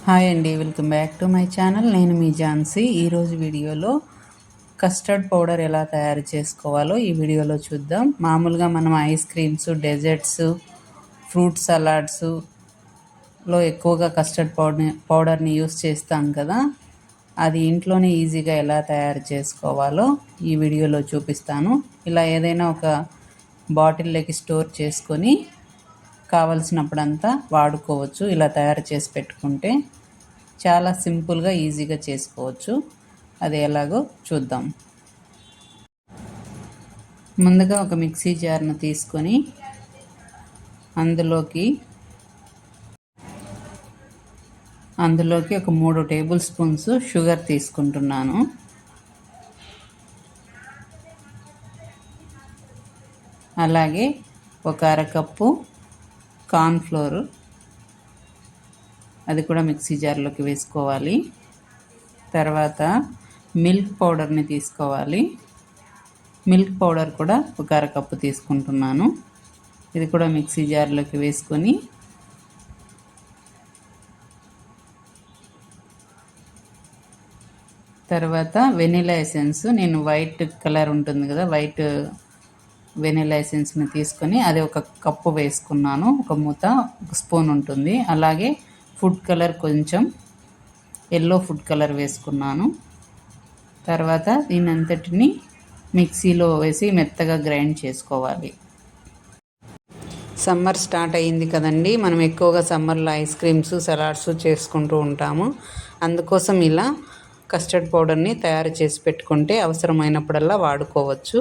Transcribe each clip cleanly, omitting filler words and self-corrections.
Hi అండి, welcome back to my channel. నేను మీ ఝాన్సీ. ఈరోజు వీడియోలో కస్టర్డ్ పౌడర్ ఎలా తయారు చేసుకోవాలో ఈ వీడియోలో చూద్దాం. మామూలుగా మనం ఐస్ క్రీమ్స్, డెజర్ట్స్, ఫ్రూట్ సలాడ్స్లో ఎక్కువగా కస్టర్డ్ పౌడర్ని యూస్ చేస్తాం కదా. అది ఇంట్లోనే ఈజీగా ఎలా తయారు చేసుకోవాలో ఈ వీడియోలో చూపిస్తాను. ఇలా ఏదైనా ఒక బాటిల్లోకి స్టోర్ చేసుకొని కావలసినప్పుడంతా వాడుకోవచ్చు. ఇలా తయారు చేసి పెట్టుకుంటే చాలా సింపుల్గా ఈజీగా చేసుకోవచ్చు. అది ఎలాగో చూద్దాం. ముందుగా ఒక మిక్సీ జార్ను తీసుకొని అందులోకి ఒక 3 టేబుల్ స్పూన్స్ షుగర్ తీసుకుంటున్నాను. అలాగే ఒక అరకప్పు కార్న్ఫ్లోర్, అది కూడా మిక్సీ జార్లోకి వేసుకోవాలి. తర్వాత మిల్క్ పౌడర్ని తీసుకోవాలి. మిల్క్ పౌడర్ కూడా ఒక అరకప్పు తీసుకుంటున్నాను. ఇది కూడా మిక్సీ జార్లోకి వేసుకొని తర్వాత వెనిలా ఎసెన్స్, నేను వైట్ కలర్ ఉంటుంది కదా, వైట్ వెనిలా ఎసెన్స్ని తీసుకొని అది ఒక కప్పు వేసుకున్నాను. ఒక మూత, ఒక స్పూన్ ఉంటుంది. అలాగే ఫుడ్ కలర్, కొంచెం ఎల్లో ఫుడ్ కలర్ వేసుకున్నాను. తర్వాత దీనంతటిని మిక్సీలో వేసి మెత్తగా గ్రైండ్ చేసుకోవాలి. సమ్మర్ స్టార్ట్ అయ్యింది కదండి. మనం ఎక్కువగా సమ్మర్లో ఐస్ క్రీమ్స్, సలాడ్స్ చేసుకుంటూ ఉంటాము. అందుకోసం ఇలా కస్టర్డ్ పౌడర్ని తయారు చేసి పెట్టుకుంటే అవసరమైనప్పుడల్లా వాడుకోవచ్చు.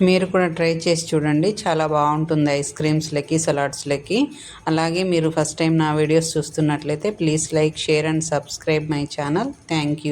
మీరు కూడా ట్రై చేసి చూడండి, చాలా బాగుంటుంది ఐస్ క్రీమ్స్లకి, సలాడ్స్లకి. అలాగే మీరు ఫస్ట్ టైం నా వీడియోస్ చూస్తున్నట్లయితే please like, share and subscribe my channel. Thank you.